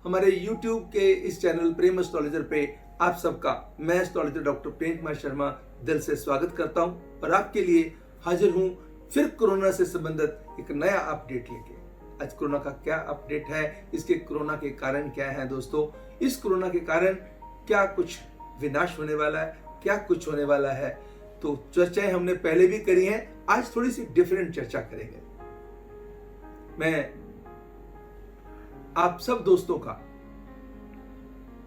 हमारे YouTube के इस चैनल प्रेम एस्ट्रोलॉजर पे आप सबका मैं एस्ट्रोलॉजर डॉक्टर प्रेम कुमार शर्मा दिल से स्वागत करता हूं और आपके लिए हाजिर हूं फिर कोरोना से संबंधित एक नया अपडेट लेके। आज कोरोना का क्या अपडेट है, इसके कोरोना के कारण क्या है दोस्तों, इस कोरोना के कारण क्या कुछ विनाश होने वाला है, क्या कुछ होने वाला है, तो चर्चाएं हमने पहले भी करी हैं। आज थोड़ी सी डिफरेंट चर्चा करेंगे। मैं आप सब दोस्तों का,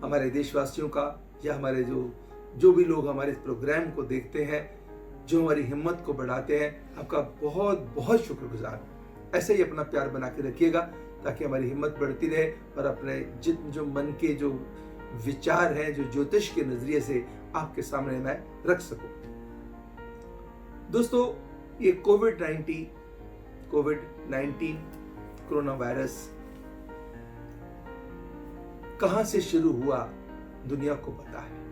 हमारे देशवासियों का या हमारे जो भी लोग हमारे इस प्रोग्राम को देखते हैं, जो हमारी हिम्मत को बढ़ाते हैं, आपका बहुत बहुत शुक्रगुजार हूं। ऐसे ही अपना प्यार बना के रखिएगा ताकि हमारी हिम्मत बढ़ती रहे और अपने जो मन के जो विचार हैं, जो ज्योतिष के नजरिए से आपके सामने मैं रख सकूं। दोस्तों, ये कोविड-19 कोरोना वायरस कहां से शुरू हुआ दुनिया को पता है।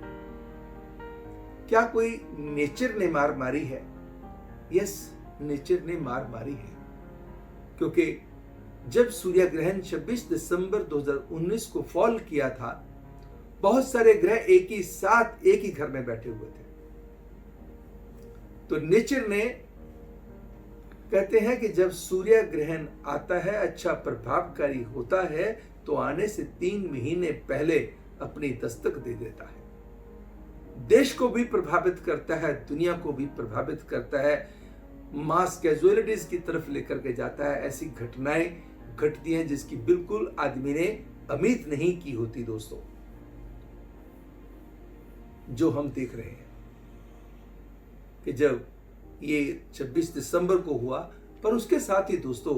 क्या कोई नेचर ने मार मारी है? यस, नेचर ने मार मारी है, क्योंकि जब सूर्य ग्रहण 26 दिसंबर 2019 को फॉल किया था, बहुत सारे ग्रह एक ही साथ एक ही घर में बैठे हुए थे। तो नेचर ने, कहते हैं कि जब सूर्य ग्रहण आता है, अच्छा प्रभावकारी होता है, तो आने से 3 महीने पहले अपनी दस्तक दे देता है। देश को भी प्रभावित करता है, दुनिया को भी प्रभावित करता है, मास कैजुअलिटीज की तरफ लेकर के जाता है। ऐसी घटनाएं घटती हैं जिसकी बिल्कुल आदमी ने उम्मीद नहीं की होती दोस्तों, जो हम देख रहे हैं कि जब ये 26 दिसंबर को हुआ। पर उसके साथ ही दोस्तों,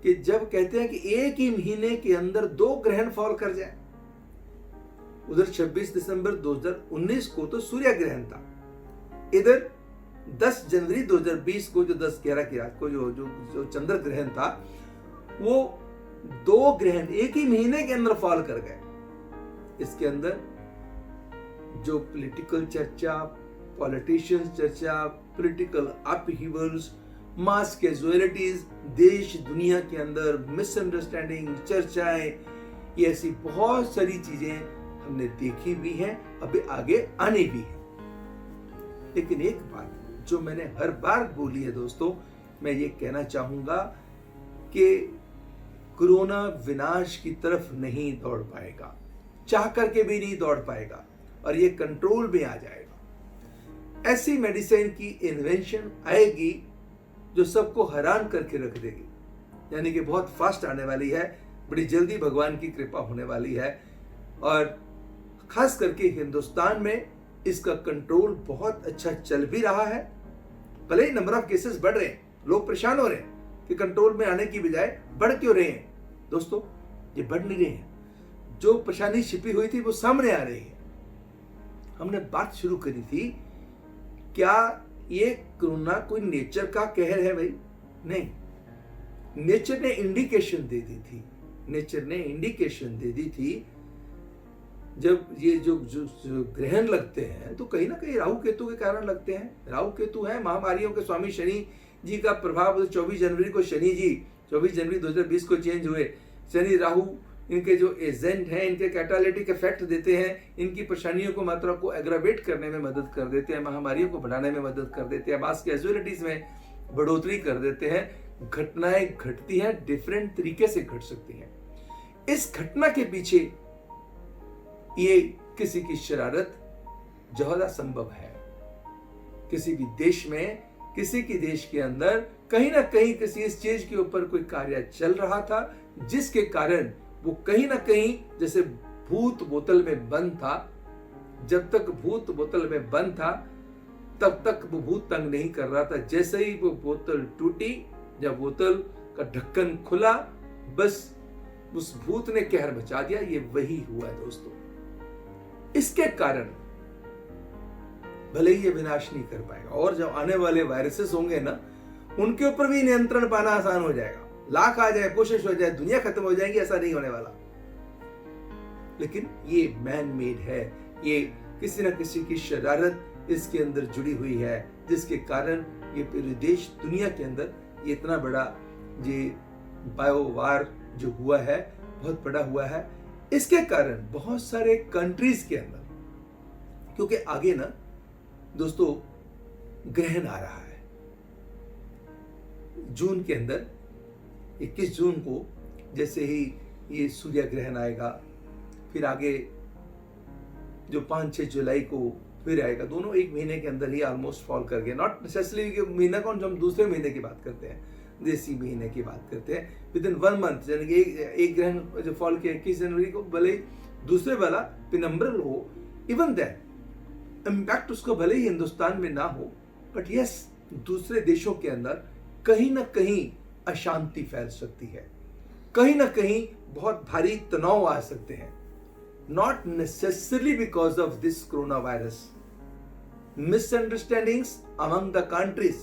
कि जब कहते हैं कि एक ही महीने के अंदर 2 ग्रहण फॉल कर जाए, उधर 26 दिसंबर 2019 को तो सूर्य ग्रहण था, इधर 10 जनवरी 2020 को जो 10-11 की रात को जो चंद्र ग्रहण था, वो 2 ग्रहण एक ही महीने के अंदर फॉल कर गए। इसके अंदर जो पॉलिटिकल चर्चा, पॉलिटिशियंस चर्चा, पॉलिटिकल अपहीवल्स, मास कैजुअलिटीज, देश दुनिया के अंदर मिसअंडरस्टैंडिंग, चर्चाएं, ये ऐसी बहुत सारी चीजें हमने देखी भी हैं, अभी आगे आने भी है। लेकिन एक बात जो मैंने हर बार बोली है दोस्तों, मैं ये कहना चाहूंगा कि कोरोना विनाश की तरफ नहीं दौड़ पाएगा, चाह करके भी नहीं दौड़ पाएगा, और ये कंट्रोल में आ जाएगा। ऐसी मेडिसिन की इन्वेंशन आएगी जो सबको हैरान करके रख देगी, यानी कि बहुत फास्ट आने वाली है, बड़ी जल्दी भगवान की कृपा होने वाली है। और खास करके हिंदुस्तान में इसका कंट्रोल बहुत अच्छा चल भी रहा है। भले ही नंबर ऑफ केसेस बढ़ रहे हैं, लोग परेशान हो रहे हैं कि कंट्रोल में आने की बजाय बढ़ क्यों रहे हैं। दोस्तों, ये बढ़ नहीं रहे हैं, जो परेशानी छिपी हुई थी वो सामने आ रही है। हमने बात शुरू करी थी, क्या ये कोरोना कोई नेचर का कहर है? भाई नहीं, नेचर ने इंडिकेशन दे दी थी, नेचर ने इंडिकेशन दे दी थी। जब ये जो ग्रहण लगते हैं तो कहीं ना कहीं राहु केतु के कारण लगते हैं। राहु केतु है महामारियों के स्वामी शनि जी का प्रभाव। 24 जनवरी को शनि जी 24 जनवरी 2020 को चेंज हुए। शनि राहु इनके जो एजेंट हैं, इनके कैटालिटिक इफेक्ट देते हैं, इनकी परेशानियों को, मात्रा को एग्रावेट करने में मदद कर देते हैं, महामारियों को बढ़ाने में मदद कर देते हैं, मास कैजुअलिटीज में बढ़ोतरी कर देते हैं। घटनाएं घटती हैं, डिफरेंट तरीके से घट सकती हैं। इस घटना के पीछे ये किसी की शरारत ज्यादा संभव है। किसी भी देश में, किसी की देश के अंदर कहीं ना कहीं किसी इस चीज के ऊपर कोई कार्य चल रहा था, जिसके कारण वो कहीं ना कहीं जैसे भूत बोतल में बंद था। जब तक भूत बोतल में बंद था तब तक वो भूत तंग नहीं कर रहा था। जैसे ही वो बोतल टूटी, जब बोतल का ढक्कन खुला, बस उस भूत ने कहर मचा दिया। ये वही हुआ है दोस्तों। इसके कारण भले ही ये विनाश नहीं कर पाएगा, और जब आने वाले वायरसेस होंगे ना, उनके ऊपर भी नियंत्रण पाना आसान हो जाएगा। लाख आ जाए, कोशिश हो जाए, दुनिया खत्म हो जाएगी, ऐसा नहीं होने वाला। लेकिन ये मैन मेड है, ये किसी न किसी की शरारत इसके अंदर जुड़ी हुई है, जिसके कारण ये पूरे देश दुनिया के अंदर ये इतना बड़ा ये बायो वार जो हुआ है, बहुत बड़ा हुआ है। इसके कारण बहुत सारे कंट्रीज के अंदर, क्योंकि आगे ना दोस्तों ग्रहण आ रहा है जून के अंदर, 21 जून को जैसे ही ये सूर्य ग्रहण आएगा, फिर आगे जो 5-6 जुलाई को फिर आएगा, दोनों एक महीने के अंदर ही ऑलमोस्ट फॉल कर गए। नॉट नेसेसरली कि महीना कौन, जो हम दूसरे महीने की बात करते हैं, देसी महीने की बात करते हैं, विद इन 1 मंथ, यानी कि एक ग्रहण जो फॉल किया 21 जनवरी को, भले ही दूसरे वाला पिनम्बरल हो, इवन दैट इम्पैक्ट उसका भले ही हिंदुस्तान में ना हो, बट यस दूसरे देशों के अंदर कहीं ना कहीं अशांति फैल सकती है, कहीं ना कहीं बहुत भारी तनाव आ सकते हैं। Not necessarily because of this corona virus, misunderstandings among the countries.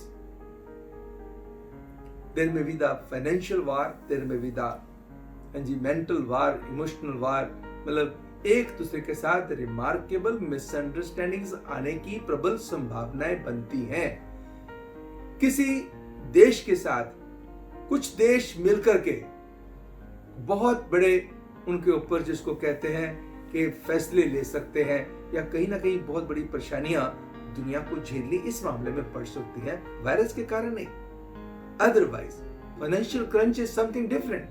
There may be the financial war, there may be the mental war, emotional war, मतलब एक दूसरे के साथ रिमार्केबल मिसअंडरस्टैंडिंग्स आने की प्रबल संभावनाएं बनती हैं। किसी देश के साथ कुछ देश मिलकर के बहुत बड़े उनके ऊपर जिसको कहते हैं कि फैसले ले सकते हैं, या कहीं ना कहीं बहुत बड़ी परेशानियां दुनिया को झेलनी इस मामले में पड़ सकती है, वायरस के कारण नहीं। Otherwise financial crunch is something different,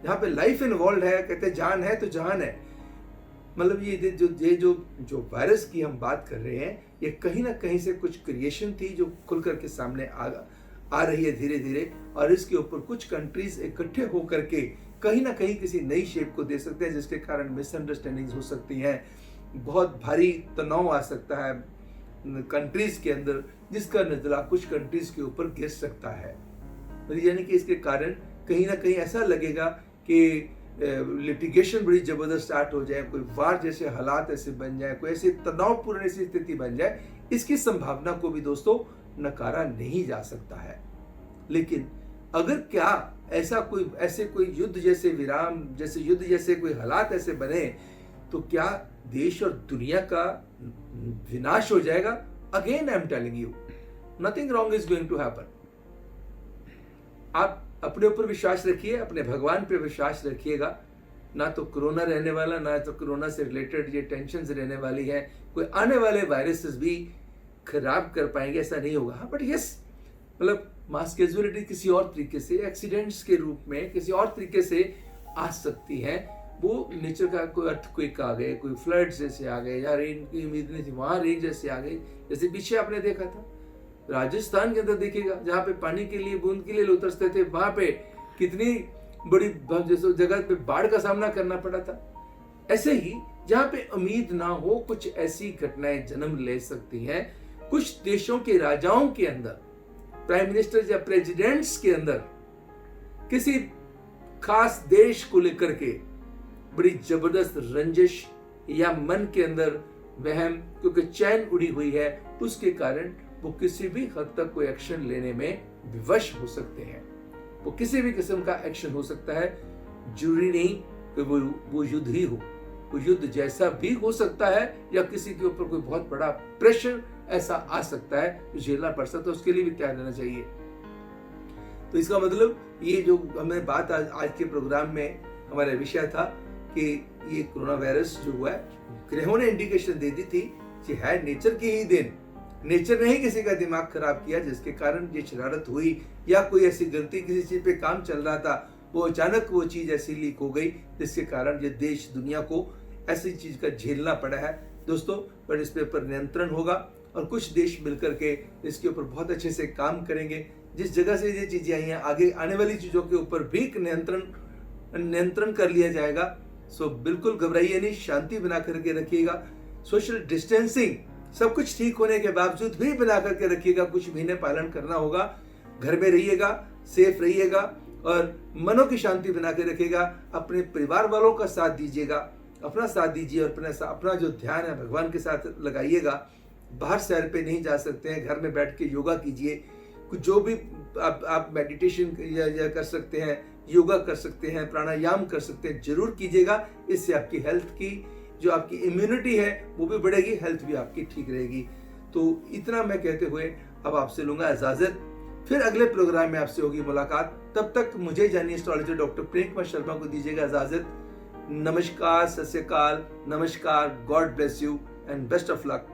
जहां पे लाइफ इन्वॉल्व है, कहते हैं जान है तो जहान है। मतलब ये जो वायरस की हम बात कर रहे हैं, ये कहीं ना कहीं से कुछ क्रिएशन थी जो खुल करके सामने आ रही है धीरे धीरे, और इसके ऊपर कुछ कंट्रीज इकट्ठे होकर के कहीं ना कहीं किसी नई शेप को दे सकते हैं, जिसके कारण मिसअंडरस्टैंडिंग्स हो सकती हैं, बहुत भारी तनाव आ सकता है कंट्रीज के अंदर, जिसका नजला कुछ कंट्रीज के ऊपर गिर सकता है। यानी कि इसके कारण कहीं ना कहीं ऐसा लगेगा कि लिटिगेशन बड़ी जबरदस्त स्टार्ट हो जाए, कोई वार जैसे हालात ऐसे बन जाए, कोई ऐसी तनावपूर्ण ऐसी स्थिति बन जाए, इसकी संभावना को भी दोस्तों नकारा नहीं जा सकता है। लेकिन अगर क्या ऐसे कोई युद्ध जैसे विराम जैसे युद्ध जैसे कोई हालात ऐसे बने, तो क्या देश और दुनिया का विनाश हो जाएगा? Again I am telling you, nothing wrong is going to happen. आप अपने ऊपर विश्वास रखिए, अपने भगवान पे विश्वास रखिएगा। ना तो कोरोना रहने वाला, ना तो कोरोना से रिलेटेड ये टेंशन रहने वाली है, कोई आने वाले वायरसेस भी खराब कर पाएंगे, ऐसा नहीं होगा। हाँ, बट यस मतलब मास कैजुअलिटी किसी और तरीके से, एक्सीडेंट्स के रूप में किसी और तरीके से आ सकती है। वो नेचर का कोई अर्थक्वेक आ गए, कोई फ्लड्स जैसे आ गए, या रेन की उम्मीद नहीं थी वहां रेन जैसे आ गई, जैसे पीछे आपने देखा था राजस्थान के अंदर, देखिएगा जहाँ पे पानी के लिए बूंद के लिए लोग तरसते थे, वहां पे कितनी बड़ी जैसे जगह पे बाढ़ का सामना करना पड़ा था। ऐसे ही जहाँ पे उम्मीद ना हो, कुछ ऐसी घटनाएं जन्म ले सकती हैं। कुछ देशों के राजाओं के अंदर, प्राइम मिनिस्टर या प्रेसिडेंट्स के अंदर किसी खास देश को लेकर के बड़ी जबरदस्त रंजिश या मन के अंदर वहम, क्योंकि चैन उड़ी हुई है, उसके कारण वो किसी भी हद तक कोई एक्शन लेने में विवश हो सकते हैं। वो किसी भी किस्म का एक्शन हो सकता है, जरूरी नहीं कि वो युद्ध ही हो, वो युद्ध जैसा भी हो सकता है, या किसी के ऊपर कोई बहुत बड़ा प्रेशर ऐसा आ सकता है जो झेलना पड़ सकता है, उसके लिए भी तैयार रहना चाहिए। तो इसका मतलब ये जो हमें बात आज के प्रोग्राम में हमारा विषय था कि ये कोरोना वायरस जो हुआ है, ग्रहों ने इंडिकेशन दे दी थी कि है नेचर की ही देन, नेचर ने ही किसी का दिमाग खराब किया, जिसके कारण ये शरारत हुई, या कोई ऐसी गलती किसी चीज पे काम चल रहा था, वो अचानक वो चीज ऐसी लीक हो गई, जिसके कारण ये देश दुनिया को ऐसी चीज का झेलना पड़ा है दोस्तों। पर इस पे पर नियंत्रण होगा, और कुछ देश मिलकर के इसके ऊपर बहुत अच्छे से काम करेंगे। जिस जगह से ये चीजें आई हैं, आगे आने वाली चीजों के ऊपर भी नियंत्रण कर लिया जाएगा। सो बिल्कुल घबराइए नहीं, शांति बना करके रखिएगा। सोशल डिस्टेंसिंग सब कुछ ठीक होने के बावजूद भी बना करके रखिएगा, कुछ महीने पालन करना होगा। घर में रहिएगा, सेफ रहिएगा, और मनों की शांति बना के रखिएगा। अपने परिवार वालों का साथ दीजिएगा, अपना साथ दीजिए, और अपना जो ध्यान है भगवान के साथ लगाइएगा। बाहर सैर पे नहीं जा सकते हैं, घर में बैठ के योगा कीजिए, कुछ जो भी आप मेडिटेशन या कर सकते हैं, योगा कर सकते हैं, प्राणायाम कर सकते हैं, जरूर कीजिएगा। इससे आपकी हेल्थ की जो आपकी इम्यूनिटी है वो भी बढ़ेगी, हेल्थ भी आपकी ठीक रहेगी। तो इतना मैं कहते हुए अब आपसे लूंगा इजाजत, फिर अगले प्रोग्राम में आपसे होगी मुलाकात। तब तक मुझे जानिए एस्ट्रोलॉजर डॉक्टर प्रेम कुमार शर्मा को दीजिएगा इजाजत। नमस्कार, सत श्री अकाल, नमस्कार, God bless you and best of luck.